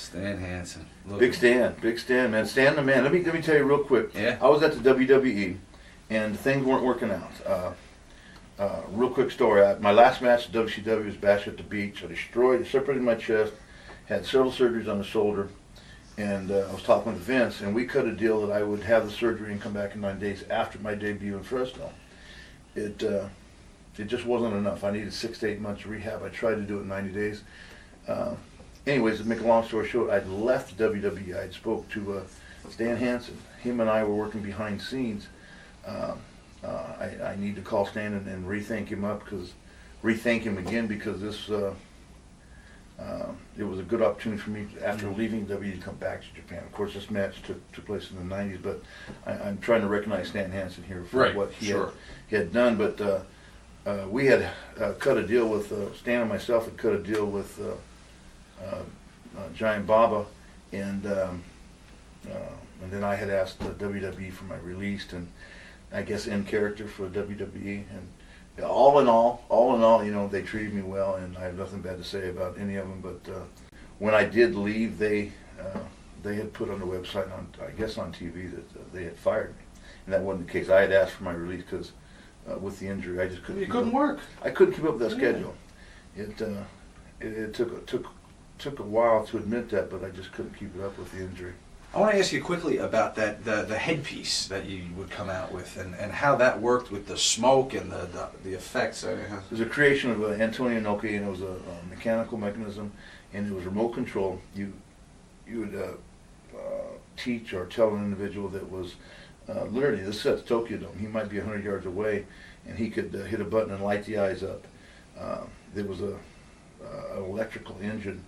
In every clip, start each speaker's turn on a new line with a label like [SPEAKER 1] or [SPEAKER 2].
[SPEAKER 1] Stan Hansen.
[SPEAKER 2] Big Stan, man. Stan the man. Let me tell you real quick.
[SPEAKER 1] Yeah.
[SPEAKER 2] I was at the WWE, and things weren't working out. Real quick story. My last match at WCW was Bash at the Beach. I separated my chest, had several surgeries on the shoulder, and I was talking with Vince, and we cut a deal that I would have the surgery and come back in 9 days after my debut in Fresno. It just wasn't enough. I needed 6 to 8 months of rehab. I tried to do it in 90 days. Anyways, to make a long story short, I'd left WWE. I'd spoke to Stan Hansen. Him and I were working behind scenes. I need to call Stan and rethink him again because this it was a good opportunity for me after leaving WWE to come back to Japan. Of course, this match took place in the 90s, but I'm trying to recognize Stan Hansen here for what he had done. But we had cut a deal with Stan and myself had cut a deal with Giant Baba, and then I had asked WWE for my release and I guess in character for WWE, and all in all, you know, they treated me well, and I have nothing bad to say about any of them. But when I did leave, they had put on the website, I guess on TV, that they had fired me, and that wasn't the case. I had asked for my release because with the injury, I just couldn't.
[SPEAKER 1] You couldn't work.
[SPEAKER 2] I couldn't keep up with that schedule. It took a while to admit that, but I just couldn't keep it up with the injury.
[SPEAKER 1] I want to ask you quickly about the headpiece that you would come out with and how that worked with the smoke and the effects.
[SPEAKER 2] It was a creation of Antonio Inoki, and it was a mechanical mechanism, and it was remote control. You would teach or tell an individual that was literally, this is at the Tokyo Dome, he might be 100 yards away, and he could hit a button and light the eyes up. There was an electrical engine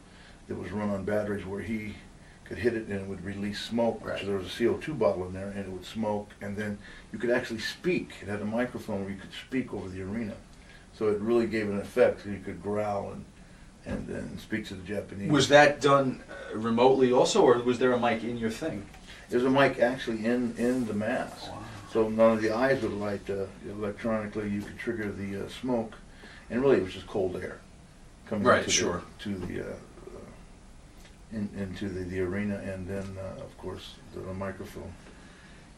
[SPEAKER 2] that was run on batteries where he could hit it and it would release smoke.
[SPEAKER 1] Right.
[SPEAKER 2] So there was a CO2 bottle in there and it would smoke, and then you could actually speak. It had a microphone where you could speak over the arena. So it really gave an effect, so you could growl and then speak to the Japanese.
[SPEAKER 1] Was that done remotely also, or was there a mic in your thing?
[SPEAKER 2] There's a mic actually in the mask.
[SPEAKER 1] Wow.
[SPEAKER 2] So none of the eyes would light electronically. You could trigger the smoke, and really it was just cold air coming into the arena, and then of course the microphone.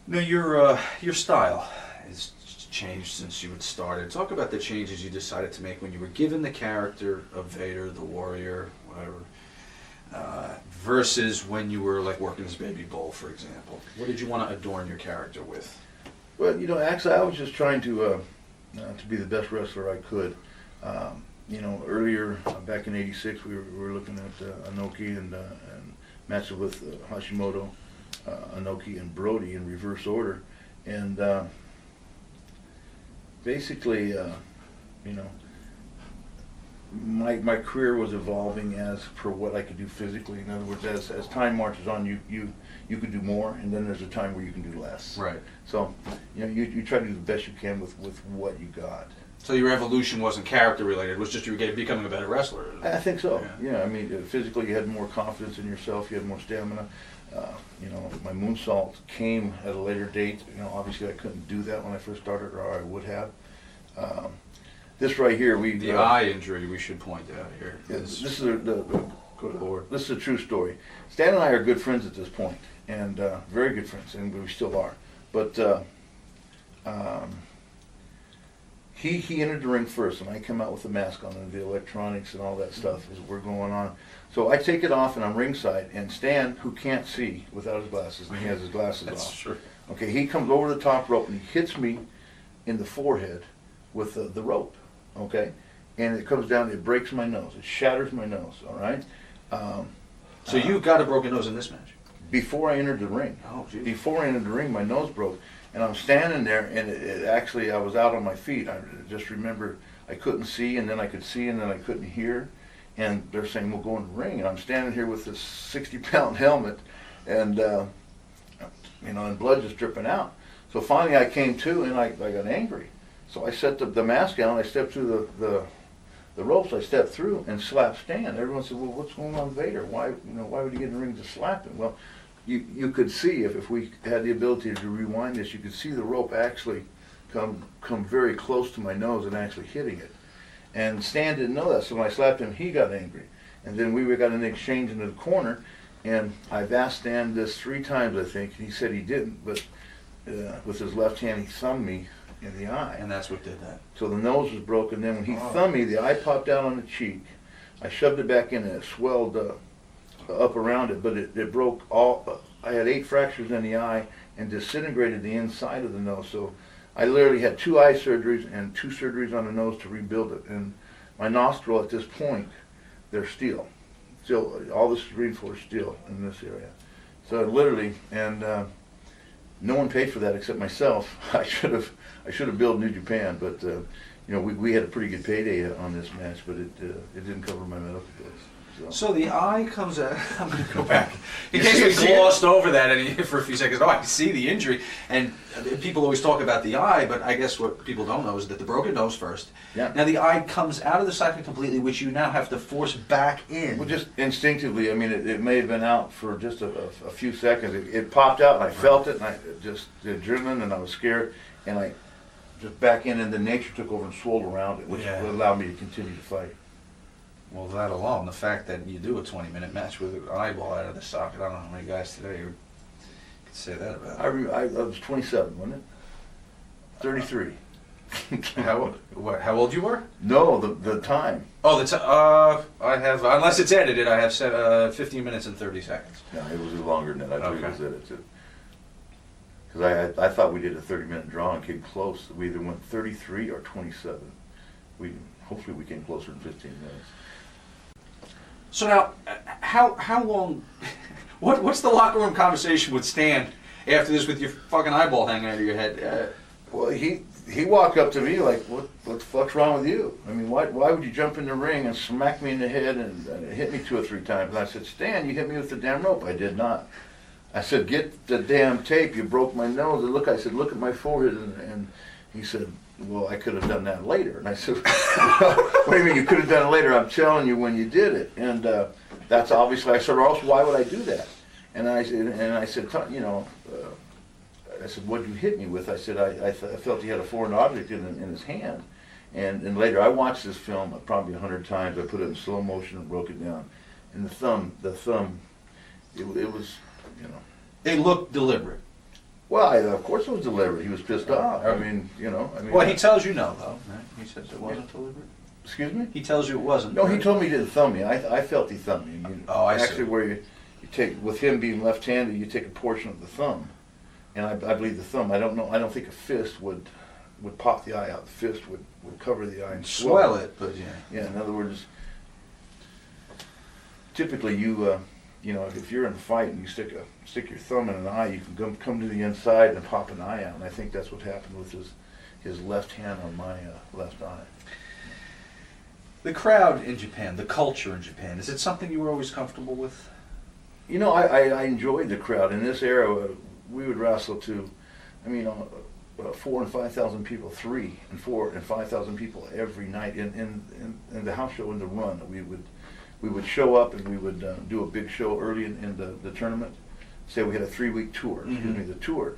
[SPEAKER 1] Now your style has changed since you had started. Talk about the changes you decided to make when you were given the character of Vader, the warrior, whatever, versus when you were like working as Baby Bull, for example. What did you want to adorn your character with?
[SPEAKER 2] Well, you know, actually I was just trying to be the best wrestler I could. You know, earlier back in '86, we were looking at Inoki and matching with Hashimoto, Inoki, and Brody in reverse order, and basically, you know, my career was evolving as per what I could do physically. In other words, as time marches on, you could do more, and then there's a time where you can do less.
[SPEAKER 1] Right.
[SPEAKER 2] So, you know, you try to do the best you can with what you got.
[SPEAKER 1] So your evolution wasn't character related; it was just you were becoming a better wrestler.
[SPEAKER 2] I think so. Yeah. I mean, physically, you had more confidence in yourself. You had more stamina. You know, my moonsault came at a later date. You know, obviously, I couldn't do that when I first started, or I would have. This right here, the
[SPEAKER 1] eye injury we should point out here.
[SPEAKER 2] This is good
[SPEAKER 1] Lord.
[SPEAKER 2] This is a true story. Stan and I are good friends at this point, and very good friends, and we still are. But He entered the ring first, and I come out with the mask on and the electronics and all that stuff as we're going on. So I take it off, and I'm ringside, and Stan, who can't see without his glasses, and he has his glasses
[SPEAKER 1] That's
[SPEAKER 2] off.
[SPEAKER 1] True.
[SPEAKER 2] Okay, he comes over the top rope, and he hits me in the forehead with the rope, okay? And it comes down, it breaks my nose. It shatters my nose, all right?
[SPEAKER 1] So you got a broken nose in this match?
[SPEAKER 2] Before I entered the ring.
[SPEAKER 1] Oh, geez.
[SPEAKER 2] Before I entered the ring, my nose broke. And I'm standing there, and it actually, I was out on my feet. I just remember I couldn't see, and then I could see, and then I couldn't hear. And they're saying, we'll go in the ring. And I'm standing here with this 60-pound helmet, and, you know, and blood just dripping out. So finally I came to, and I got angry. So I set the mask down, I stepped through the ropes, I stepped through and slapped Stan. Everyone said, well, what's going on with Vader? Why would he get in the ring to slap him? Well, you could see, if we had the ability to rewind this, you could see the rope actually come very close to my nose and actually hitting it. And Stan didn't know that, so when I slapped him, he got angry. And then we got an exchange into the corner, And I've asked Stan this 3 times, I think, and he said he didn't, but with his left hand he thumbed me in the eye.
[SPEAKER 1] And that's what did that.
[SPEAKER 2] So the nose was broken. Then when he thumbed me, the eye popped out on the cheek. I shoved it back in and it swelled up around it, but it broke all. I had 8 fractures in the eye and disintegrated the inside of the nose. So I literally had 2 eye surgeries and 2 surgeries on the nose to rebuild it. And my nostril at this point, they're steel. Still, all this is reinforced steel in this area. So literally, and no one paid for that except myself. I should have billed New Japan, but you know, we had a pretty good payday on this match, but it didn't cover my medical bills.
[SPEAKER 1] So the eye comes out. I'm going to go back in
[SPEAKER 2] You
[SPEAKER 1] case
[SPEAKER 2] see
[SPEAKER 1] we
[SPEAKER 2] it?
[SPEAKER 1] glossed over that for a few seconds. Oh, I see the injury, and people always talk about the eye, but I guess what people don't know is that the broken nose first.
[SPEAKER 2] Yeah.
[SPEAKER 1] Now the eye comes out of the socket completely, which you now have to force back in.
[SPEAKER 2] Well, just instinctively. I mean, it may have been out for just a few seconds. It popped out, and I felt it, and I just the adrenaline, and I was scared, and I just back in, and then nature took over and swirled around it, which allowed me to continue to fight.
[SPEAKER 1] Well, that alone, the fact that you do a 20-minute match with an eyeball out of the socket, I don't know how many guys today could say that about it.
[SPEAKER 2] I was 27, wasn't it? 33.
[SPEAKER 1] How old you were?
[SPEAKER 2] No, the time.
[SPEAKER 1] Oh, I have, unless it's edited, I have set 15 minutes and 30 seconds.
[SPEAKER 2] No, it was longer than that. I believe
[SPEAKER 1] Okay.
[SPEAKER 2] it was edited. Because I thought we did a 30-minute draw and came close. We either went 33 or 27. Hopefully we came closer than 15 minutes.
[SPEAKER 1] So now, how long, what's the locker room conversation with Stan after this with your fucking eyeball hanging out of your head?
[SPEAKER 2] Well, he walked up to me like, what the fuck's wrong with you? I mean, why would you jump in the ring and smack me in the head and hit me 2 or 3 times? And I said, Stan, you hit me with the damn rope. I did not. I said, get the damn tape. You broke my nose. And I said, look at my forehead. And he said, well, I could have done that later. And I said, what do you mean you could have done it later? I'm telling you when you did it. And that's obviously, I said, or else why would I do that? And I said, you know, I said, what did you hit me with? I said, I felt he had a foreign object in his hand. And later, I watched this film probably 100 times. I put it in slow motion and broke it down. And the thumb, it was, you know.
[SPEAKER 1] It looked deliberate.
[SPEAKER 2] Well, of course it was deliberate. He was pissed off. I mean, you know.
[SPEAKER 1] Well, he tells you no, though, right? He says it wasn't deliberate.
[SPEAKER 2] Excuse me?
[SPEAKER 1] He tells you it wasn't.
[SPEAKER 2] No,
[SPEAKER 1] right?
[SPEAKER 2] he told me he didn't thumb me. I felt he thumbed me. I mean,
[SPEAKER 1] I see.
[SPEAKER 2] actually, where you take, with him being left-handed, you take a portion of the thumb. And I believe the thumb, I don't know, I don't think a fist would pop the eye out. The fist would cover the eye and
[SPEAKER 1] swell it, but yeah.
[SPEAKER 2] Yeah, in other words, typically you know, if you're in a fight and you stick your thumb in an eye, you can come to the inside and pop an eye out. And I think that's what happened with his left hand on my left eye.
[SPEAKER 1] The crowd in Japan, the culture in Japan, is it something you were always comfortable with?
[SPEAKER 2] You know, I enjoyed the crowd. In this era, we would wrestle to, I mean, 4,000 and 5,000 people, 3,000 and 4,000 and 5,000 people every night in the house show in the run. We would show up and we would do a big show early in the tournament. Say we had a 3-week tour, excuse me, the tour.